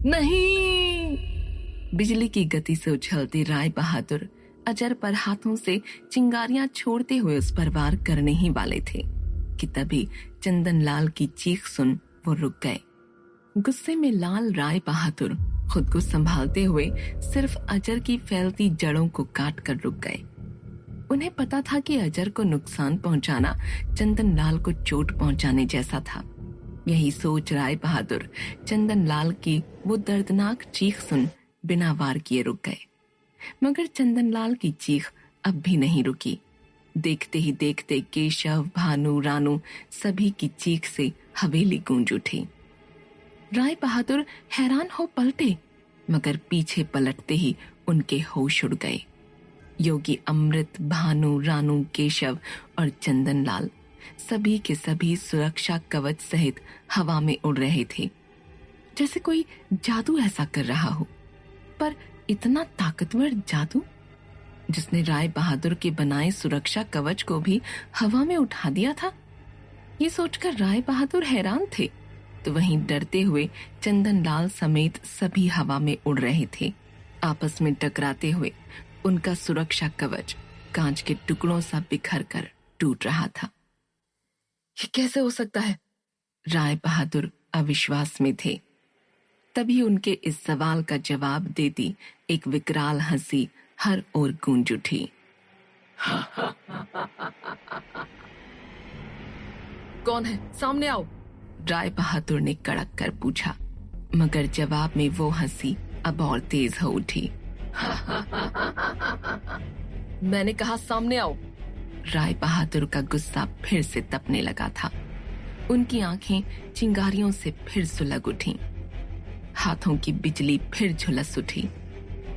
नहीं! बिजली की गति से उछलते राय बहादुर अजर पर हाथों से चिंगारियां छोड़ते हुए उस पर वार करने ही वाले थे कि तभी चंदन लाल की चीख सुन वो रुक गए। गुस्से में लाल राय बहादुर खुद को संभालते हुए सिर्फ अजर की फैलती जड़ों को काट कर रुक गए। उन्हें पता था कि अजर को नुकसान पहुंचाना चंदन लाल को चोट पहुंचाने जैसा था। यही सोच राय बहादुर चंदन लाल की वो दर्दनाक चीख सुन बिना वार किए रुक गए। मगर चंदन लाल की चीख अब भी नहीं रुकी। देखते ही देखते केशव, भानु, रानू सभी की चीख से हवेली गूंज उठी। राय बहादुर हैरान हो पलटे, मगर पीछे पलटते ही उनके होश उड़ गए। योगी अमृत, भानु, रानू, केशव और चंदन लाल सभी के सभी सुरक्षा कवच सहित हवा में उड़ रहे थे, जैसे कोई जादू ऐसा कर रहा हो। पर इतना ताकतवर जादू जिसने राय बहादुर के बनाए सुरक्षा कवच को भी हवा में उठा दिया था। ये सोचकर राय बहादुर हैरान थे, तो वहीं डरते हुए चंदन लाल समेत सभी हवा में उड़ रहे थे। आपस में टकराते हुए उनका सुरक्षा कवच कांच के टुकड़ों सा बिखर कर टूट रहा था। ये कैसे हो सकता है? राय बहादुर अविश्वास में थे। तभी उनके इस सवाल का जवाब देती एक विकराल हंसी हर ओर गूंज उठी। कौन है? सामने आओ! राय बहादुर ने कड़क कर पूछा, मगर जवाब में वो हंसी अब और तेज हो उठी। मैंने कहा सामने आओ! राय बहादुर का गुस्सा फिर से तपने लगा था। उनकी आंखें चिंगारियों से फिर सुलग उठीं। हाथों की बिजली फिर झुलस उठी।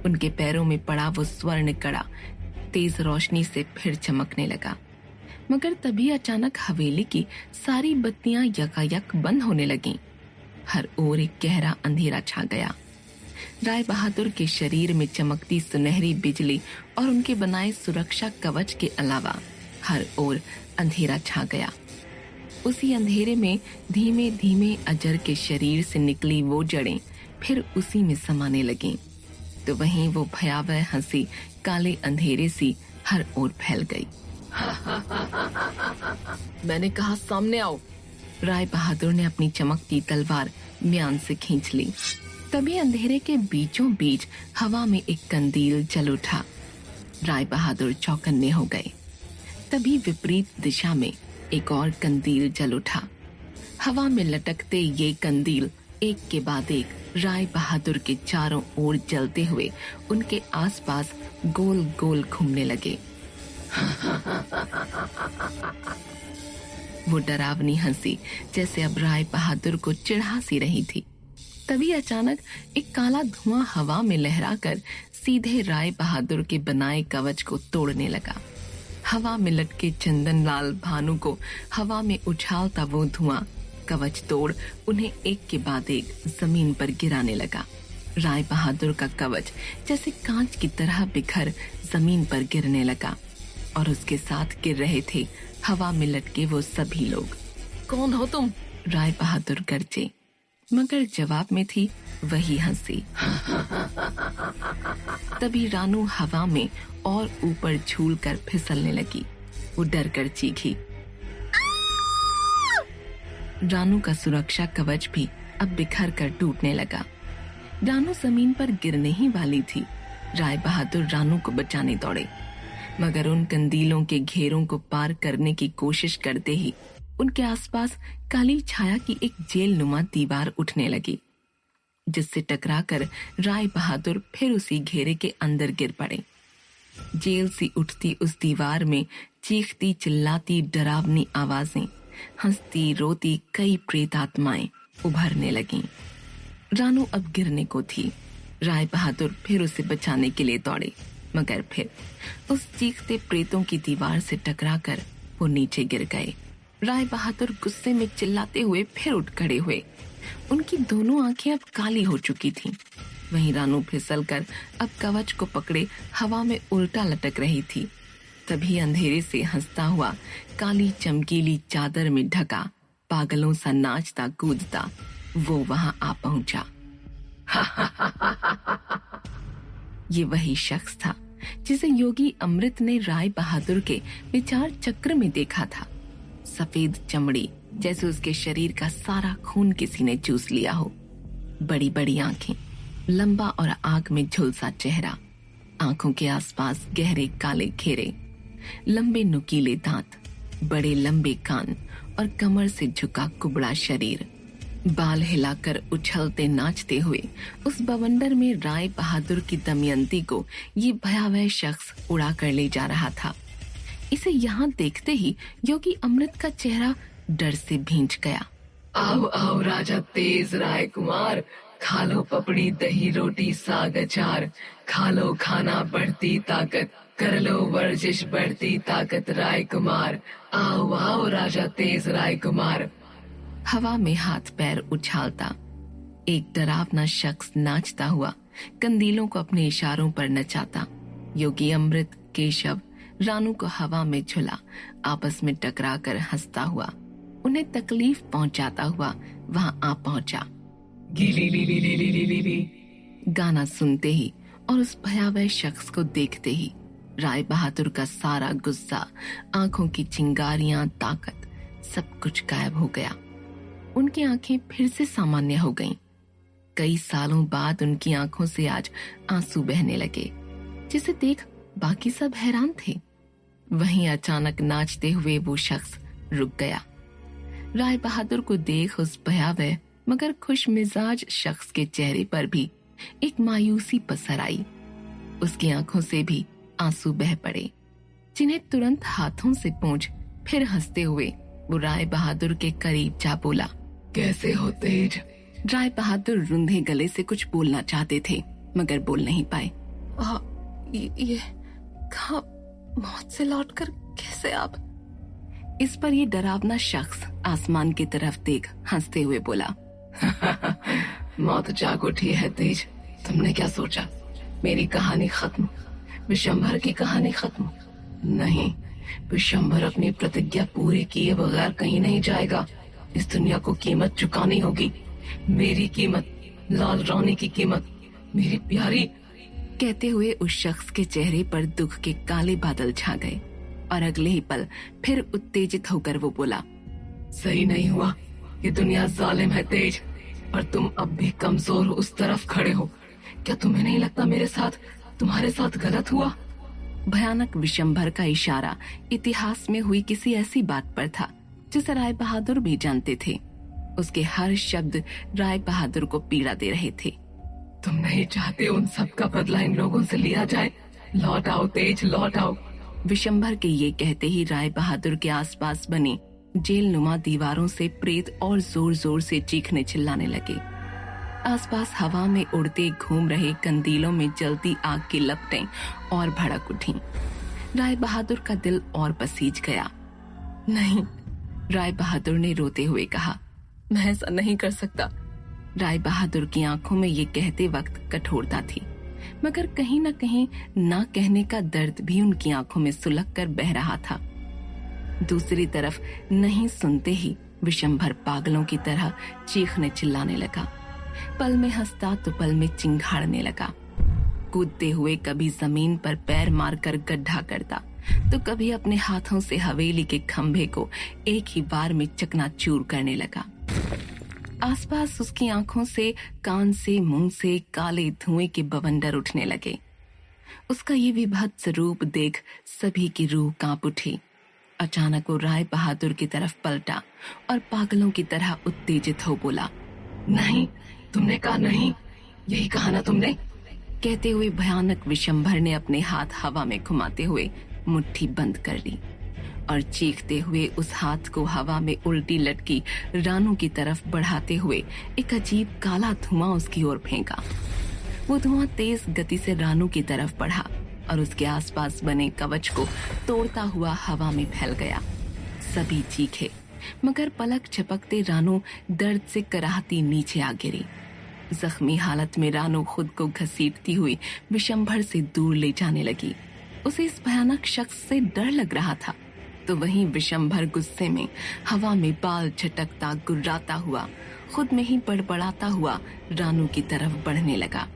उनके पैरों में पड़ा वो स्वर्ण कड़ा तेज रोशनी से फिर चमकने लगा। मगर तभी अचानक हवेली की सारी बत्तियां यकायक बंद होने लगीं। हर ओर एक गहरा अंधेरा छा गया। राय बहादुर के शरीर में चमकती सुनहरी बिजली और उनके बनाए सुरक्षा कवच के अलावा हर ओर अंधेरा छा गया। उसी अंधेरे में धीमे धीमे अजर के शरीर से निकली वो जड़ें फिर उसी में समाने लगीं। तो वहीं वो भयावह हंसी काले अंधेरे सी हर ओर फैल गई। मैंने कहा सामने आओ! राय बहादुर ने अपनी चमकती तलवार म्यान से खींच ली। तभी अंधेरे के बीचों बीच हवा में एक कंदील जल उठा। राय बहादुर चौकन्ने हो गए। तभी विपरीत दिशा में एक और कंदील जल उठा। हवा में लटकते ये कंदील एक के बाद एक राय बहादुर के चारों ओर जलते हुए उनके आसपास गोल गोल घूमने लगे। वो डरावनी हंसी जैसे अब राय बहादुर को चिढ़ा सी रही थी। तभी अचानक एक काला धुआं हवा में लहराकर सीधे राय बहादुर के बनाए कवच को तोड़ने लगा। हवा में लटके चंदन लाल, भानु को हवा में उछालता वो धुआं कवच तोड़ उन्हें एक के बाद एक जमीन पर गिराने लगा। राय बहादुर का कवच जैसे कांच की तरह बिखर जमीन पर गिरने लगा और उसके साथ गिर रहे थे हवा में लटके वो सभी लोग। कौन हो तुम? राय बहादुर गरजे, मगर जवाब में थी वही हंसी। तभी रानू हवा में और ऊपर झूल कर फिसलने लगी। वो डर कर चीखी। रानू का सुरक्षा कवच भी अब बिखर कर टूटने लगा। रानू जमीन पर गिरने ही वाली थी। राय बहादुर रानू को बचाने दौड़े, मगर उन कंदीलों के घेरों को पार करने की कोशिश करते ही उनके आसपास काली छाया की एक जेल नुमा दीवार उठने लगी, जिससे टकराकर राय बहादुर फिर उसी घेरे के अंदर गिर पड़े। जेल सी उठती उस दीवार में चीखती चिल्लाती डरावनी आवाजें, हंसती रोती कई प्रेतात्माएं उभरने लगीं। रानू अब गिरने को थी। राय बहादुर फिर उसे बचाने के लिए दौड़े, मगर फिर उस चीखते प्रेतों की दीवार से टकराकर वो नीचे गिर गए। राय बहादुर गुस्से में चिल्लाते हुए फिर उठ खड़े हुए। उनकी दोनों आंखें अब काली हो चुकी थीं। वहीं रानू फिसलकर अब कवच को पकड़े हवा में उल्टा लटक रही थी। तभी अंधेरे से हंसता हुआ काली चमकीली चादर में ढका पागलों सा नाचता कूदता वो वहां आ पहुंचा। ये वही शख्स था जिसे योगी अमृत ने राय बहादुर के विचार चक्र में देखा था। सफेद चमड़ी, जैसे उसके शरीर का सारा खून किसी ने चूस लिया हो। बड़ी बड़ी आंखें, लंबा और आग में झुलसा चेहरा, आंखों के आसपास गहरे काले घेरे, लंबे नुकीले दांत, बड़े लंबे कान और कमर से झुका कुबड़ा शरीर। बाल हिलाकर उछलते नाचते हुए उस बवंडर में राय बहादुर की दमयंती को ये भयावह शख्स उड़ा कर ले जा रहा था। इसे यहाँ देखते ही योगी अमृत का चेहरा डर से भींच गया। आओ आओ राजा तेज राय कुमार, खा लो पपड़ी दही रोटी साग अचार, खा लो खाना बढ़ती ताकत, कर लो वर्जिश बढ़ती ताकत राय कुमार। आओ आओ राजा तेज राय कुमार। हवा में हाथ पैर उछालता एक डरावना शख्स नाचता हुआ कंदीलों को अपने इशारों पर नचाता। योगी अमृत, केशव, रानू को हवा में झुला आपस में टकराकर हंसता हुआ उन्हें तकलीफ पहुंचाता हुआ वहां आ पहुंचा। गिली ली ली ली ली ली ली ली। गाना सुनते ही और उस भयावह शख्स को देखते ही राय बहादुर का सारा गुस्सा, आंखों की चिंगारियां, ताकत, सब कुछ गायब हो गया। उनकी आंखें फिर से सामान्य हो गईं। कई सालों बाद उनकी आंखों से आज आंसू बहने लगे, जिसे देख बाकी सब हैरान थे। वहीं अचानक नाचते हुए वो शख्स रुक गया। राय बहादुर को देख उस भयावह मगर खुश मिजाज शख्स के चेहरे पर भी एक मायूसी पसर आई। उसकी आंखों से भी आंसू बह पड़े, जिन्हें तुरंत हाथों से पोंछ फिर हंसते हुए वो राय बहादुर के करीब जा बोला, कैसे हो तेज? राय बहादुर रुंधे गले से कुछ बोलना चाहते थे मगर बोल नहीं पाए। ये कहाँ, मौत से लौटकर कैसे आप? इस पर ये डरावना शख्स आसमान की तरफ देख हंसते हुए बोला, मौत जाग उठी है तेज। तुमने क्या सोचा मेरी कहानी खत्म, विशंभर की कहानी खत्म? नहीं, विशंभर अपनी प्रतिज्ञा पूरी किए बगैर कहीं नहीं जाएगा। इस दुनिया को कीमत चुकानी होगी, मेरी कीमत, लाल रानी की कीमत, मेरी प्यारी। कहते हुए उस शख्स के चेहरे पर दुख के काले बादल छा गए और अगले ही पल फिर उत्तेजित होकर वो बोला, सही नहीं हुआ, ये दुनिया जालिम है तेज, और तुम अब भी कमजोर उस तरफ खड़े हो। क्या तुम्हें नहीं लगता मेरे साथ, तुम्हारे साथ गलत हुआ? भयानक विशंभर का इशारा इतिहास में हुई किसी ऐसी बात पर था जिसे राय बहादुर भी जानते थे। उसके हर शब्द राय बहादुर को पीड़ा दे रहे थे। तुम नहीं चाहते उन सब का बदला इन लोगों से लिया जाए? लौट आओ तेज, लौट आओ। विशंभर के ये कहते ही राय बहादुर के आसपास बनी जेल नुमा दीवारों से प्रेत और जोर जोर से चीखने चिल्लाने लगे। आसपास हवा में उड़ते घूम रहे कंदीलों में जलती आग की लपटें और भड़क उठीं। राय बहादुर का दिल और पसीज गया। नहीं, राय बहादुर ने रोते हुए कहा, मैं ऐसा नहीं कर सकता। राय बहादुर की आंखों में ये कहते वक्त कठोरता थी, मगर कहीं न कहीं ना कहने का दर्द भी उनकी आंखों में सुलग कर बह रहा था। दूसरी तरफ नहीं सुनते ही विशंभर पागलों की तरह चीखने चिल्लाने लगा। पल में हंसता तो पल में चिंघाड़ने लगा। कूदते हुए कभी जमीन पर पैर मारकर गड्ढा करता तो कभी अपने हाथों से हवेली के खंभे को एक ही बार में चकनाचूर करने लगा। आसपास उसकी आंखों से, कान से, मुंह से काले धुएं के बवंडर उठने लगे। उसका ये विभत्स रूप देख सभी की रूह कांप उठी। अचानक वो राय बहादुर की तरफ पलटा और पागलों की तरह उत्तेजित हो बोला, नहीं, तुमने कहा नहीं, यही कहा ना तुमने? कहते हुए भयानक विशंभर ने अपने हाथ हवा में घुमाते हुए मुट्ठी बंद कर ली और चीखते हुए उस हाथ को हवा में उल्टी लटकी रानू की तरफ बढ़ाते हुए एक अजीब काला धुआं उसकी ओर फेंका। वो धुआं तेज गति से रानू की तरफ बढ़ा और उसके आसपास बने कवच को तोड़ता हुआ हवा में फैल गया। सभी चीखे, मगर पलक झपकते रानू दर्द से कराहती नीचे आ गिरी। जख्मी हालत में रानू खुद को घसीटती हुई विशंभर से दूर ले जाने लगी। उसे इस भयानक शख्स से डर लग रहा था, तो वहीं विशंभर गुस्से में हवा में बाल झटकता गुर्राता हुआ, खुद में ही बड़बड़ाता हुआ रानू की तरफ बढ़ने लगा।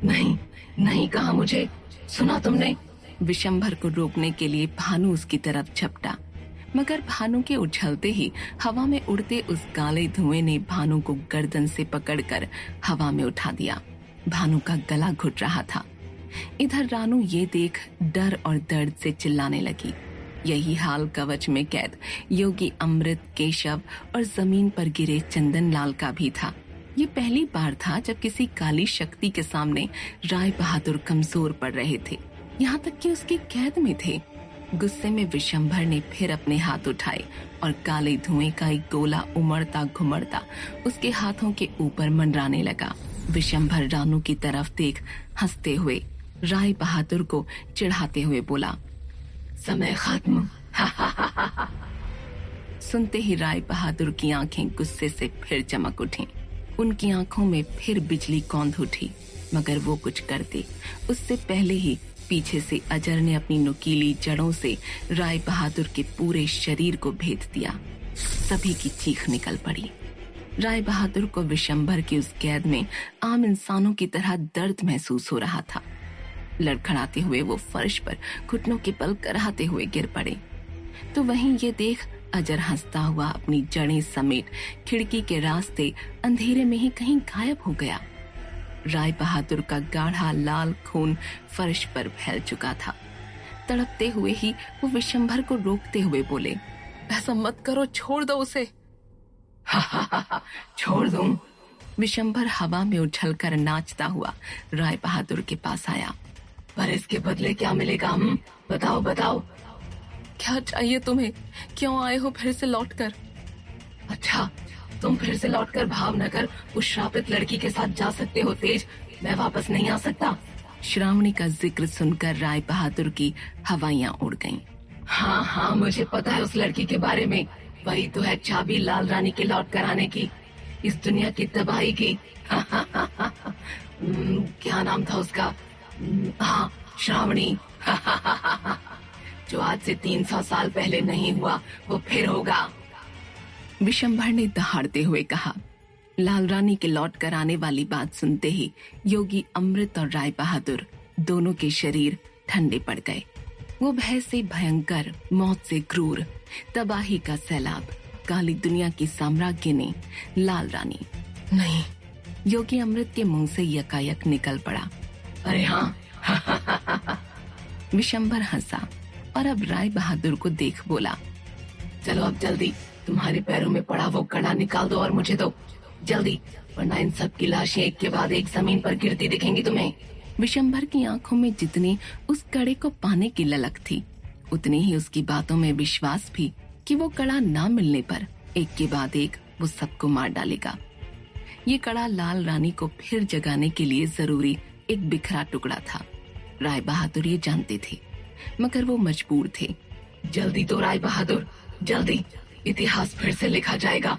नहीं नहीं कहा मुझे, सुना तुमने? विशंभर को रोकने के लिए भानु उसकी तरफ झपटा, मगर भानु के उछलते ही हवा में उड़ते उस काले धुएं ने भानु को गर्दन से पकड़कर हवा में उठा दिया। भानु का गला घुट रहा था। इधर रानू ये देख डर और दर्द से चिल्लाने लगी। यही हाल कवच में कैद योगी अमृत, केशव और जमीन पर गिरे चंदन लाल का भी था। ये पहली बार था जब किसी काली शक्ति के सामने राय बहादुर कमजोर पड़ रहे थे, यहाँ तक कि उसकी कैद में थे। गुस्से में विशंभर ने फिर अपने हाथ उठाए और काले धुएं का एक गोला उमड़ता घुमड़ता उसके हाथों के ऊपर मंडराने लगा। विशंभर रानू की तरफ देख हंसते हुए राय बहादुर को चिढ़ाते हुए बोला, समय खत्म। सुनते ही राय बहादुर की आंखें गुस्से से फिर चमक उठी। उनकी आंखों में फिर बिजली कौंध उठी, मगर वो कुछ करते उससे पहले ही पीछे से अजर ने अपनी नुकीली जड़ों से राय बहादुर के पूरे शरीर को भेद दिया। सभी की चीख निकल पड़ी। राय बहादुर को विशंभर की उस कैद में आम इंसानों की तरह दर्द महसूस हो रहा था। लड़खड़ाते हुए वो फर्श पर घुटनों के बल कराहते हुए गिर पड़े। तो वहीं ये देख अजर हंसता हुआ अपनी जड़ें समेट खिड़की के रास्ते अंधेरे में ही कहीं गायब हो गया। राय बहादुर का गाढ़ा लाल खून फर्श पर फैल चुका था। तड़पते हुए ही वो विशंभर को रोकते हुए बोले, ऐसा मत करो, छोड़ दो उसे। छोड़ दूं? विशंभर हवा में उछलकर नाचता हुआ राय बहादुर के पास आया। पर इसके बदले क्या मिलेगा? बताओ बताओ। क्या चाहिए तुम्हें? क्यों आए हो फिर से लौटकर? अच्छा, तुम फिर से लौटकर भावनगर उस श्रापित लड़की के साथ जा सकते हो तेज, मैं वापस नहीं आ सकता। श्रावणी का जिक्र सुनकर राय बहादुर की हवाइयां उड़ गईं। हाँ, मुझे पता है उस लड़की के बारे में। वही तो है चाबी लाल रानी के लौट कर आने की, इस दुनिया की तबाही की। क्या नाम था उसका? हाँ, श्रावणी। जो आज से 300 साल पहले नहीं हुआ वो फिर होगा। विशंभर ने दहाड़ते हुए कहा। लाल रानी के लौट कर आने वाली बात सुनते ही योगी अमृत और राय बहादुर दोनों के शरीर ठंडे पड़ गए। वो भय से भयंकर, मौत से क्रूर, तबाही का सैलाब, काली दुनिया की साम्राज्य ने लाल रानी नहीं। योगी अमृत के मुंह से यकायक निकल पड़ा। अरे हाँ। विशंभर हंसा और अब राय बहादुर को देख बोला, चलो अब जल्दी, तुम्हारे पैरों में पड़ा वो कड़ा निकाल दो और मुझे दो जल्दी, वरना इन सब की लाशें एक के बाद एक जमीन पर गिरती दिखेंगी तुम्हें। विशंभर की आंखों में जितनी उस कड़े को पाने की ललक थी, उतनी ही उसकी बातों में विश्वास भी कि वो कड़ा ना मिलने पर एक के बाद एक वो सबको मार डालेगा। ये कड़ा लाल रानी को फिर जगाने के लिए जरूरी एक बिखरा टुकड़ा था। राय बहादुर ये जानते थे, मगर वो मजबूर थे। जल्दी तो राय बहादुर, जल्दी, इतिहास फिर से लिखा जाएगा।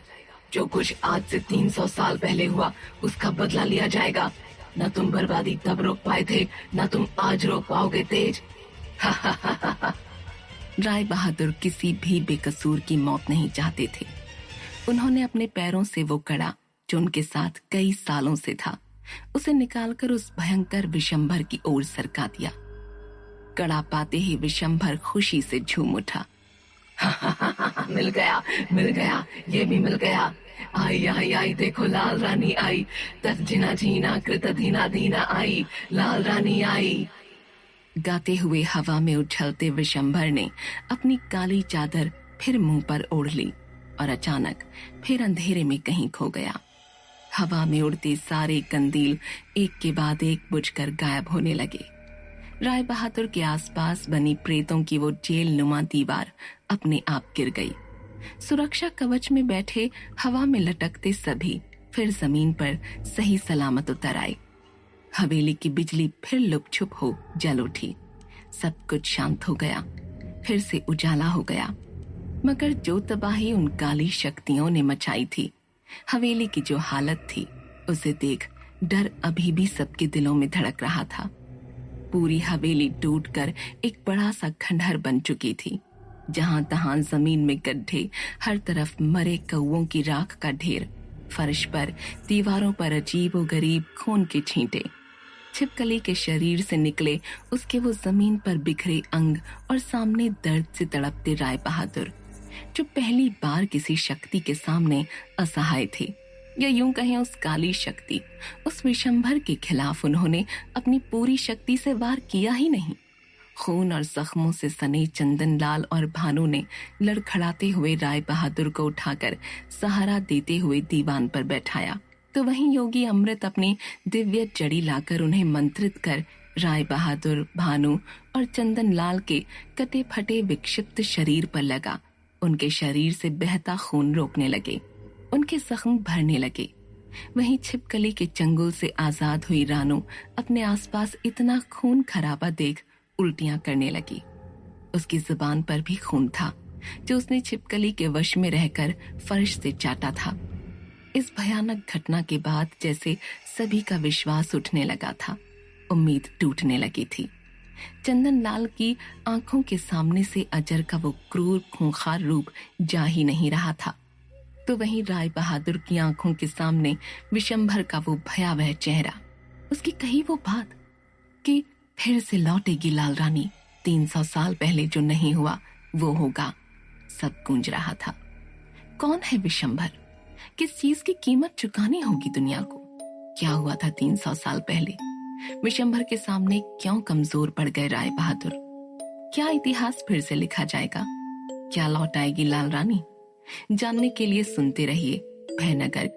जो कुछ आज से 300 साल पहले हुआ उसका बदला लिया जाएगा। न तुम बर्बादी तब रोक पाए थे, न तुम आज रोक पाओगे तेज। राय बहादुर किसी भी बेकसूर की मौत नहीं चाहते थे। उन्होंने अपने पैरों से वो कड़ा जो उनके साथ कई सालों से था, उसे निकालकर उस भयंकर विशंभर की ओर सरका दिया। कड़ा पाते ही विशंभर खुशी से झूम उठा। मिल गया, ये भी मिल गया। आई, देखो लाल रानी आई, तर्जिना जीना कृत धीना धीना आई, लाल रानी आई। गाते हुए हवा में उछलते विशंभर ने अपनी काली चादर फिर मुंह पर ओढ़ ली और अचानक फिर अंधेरे में कहीं खो गया। हवा में उड़ते सारे कंदील एक के बाद एक बुझकर गायब होने लगे। राय बहादुर के आसपास बनी प्रेतों की वो जेल नुमा दीवार अपने आप गिर गई। सुरक्षा कवच में बैठे हवा में लटकते सभी फिर जमीन पर सही सलामत उतर आए। हवेली की बिजली फिर लुपछुप हो जल उठी। सब कुछ शांत हो गया, फिर से उजाला हो गया। मगर जो तबाही उन काली शक्तियों ने मचाई थी, हवेली की जो हालत थी, उसे देख डर अभी भी सबके दिलों में धड़क रहा था। पूरी हवेली टूटकर एक बड़ा सा खंडहर बन चुकी थी। जहां तहां जमीन में गड्ढे, हर तरफ मरे कौओं की राख का ढेर, फर्श पर, दीवारों पर अजीबो गरीब खून के छींटे। छिपकली के शरीर से निकले उसके वो जमीन पर बिखरे अंग और सामने दर्द से तड़पते राय बहादुर, जो पहली बार किसी शक्ति के सामने असहाय थे, या यूं कहें उस काली शक्ति, उस विशंभर के खिलाफ उन्होंने अपनी पूरी शक्ति से वार किया ही नहीं। खून और जख्मों से सने चंदन लाल और भानु ने लड़खड़ाते हुए राय बहादुर को उठाकर सहारा देते हुए दीवान पर बैठाया, तो वहीं योगी अमृत अपनी दिव्य जड़ी लाकर उन्हें मंत्रित कर राय बहादुर, भानु और चंदन लाल के कटे फटे विक्षिप्त शरीर पर लगा। उनके शरीर से बहता खून रोकने लगे, उनके जख्म भरने लगे। वहीं छिपकली के चंगुल से आजाद हुई रानू अपने आसपास इतना खून खराबा देख उल्टियां करने लगी। उसकी जुबान पर भी खून था, जो उसने छिपकली के वश में रहकर फर्श से चाटा था। इस भयानक घटना के बाद जैसे सभी का विश्वास उठने लगा था, उम्मीद टूटने लगी थी। चंदन लाल की आंखों के सामने से अजर का वो क्रूर खूंखार रूप जा ही नहीं रहा था, तो वहीं राय बहादुर की आंखों के सामने विशंभर का वो भयावह चेहरा, उसकी कही वो बात कि फिर से लौटेगी लाल रानी, 300 साल पहले जो नहीं हुआ वो होगा, सब गूंज रहा था। कौन है विशंभर? किस चीज की कीमत चुकानी होगी दुनिया को? क्या हुआ था 300 साल पहले? विशंभर के सामने क्यों कमजोर पड़ गए राय बहादुर? क्या इतिहास फिर से लिखा जाएगा? क्या लौट आएगी लाल रानी? जानने के लिए सुनते रहिए भयनगर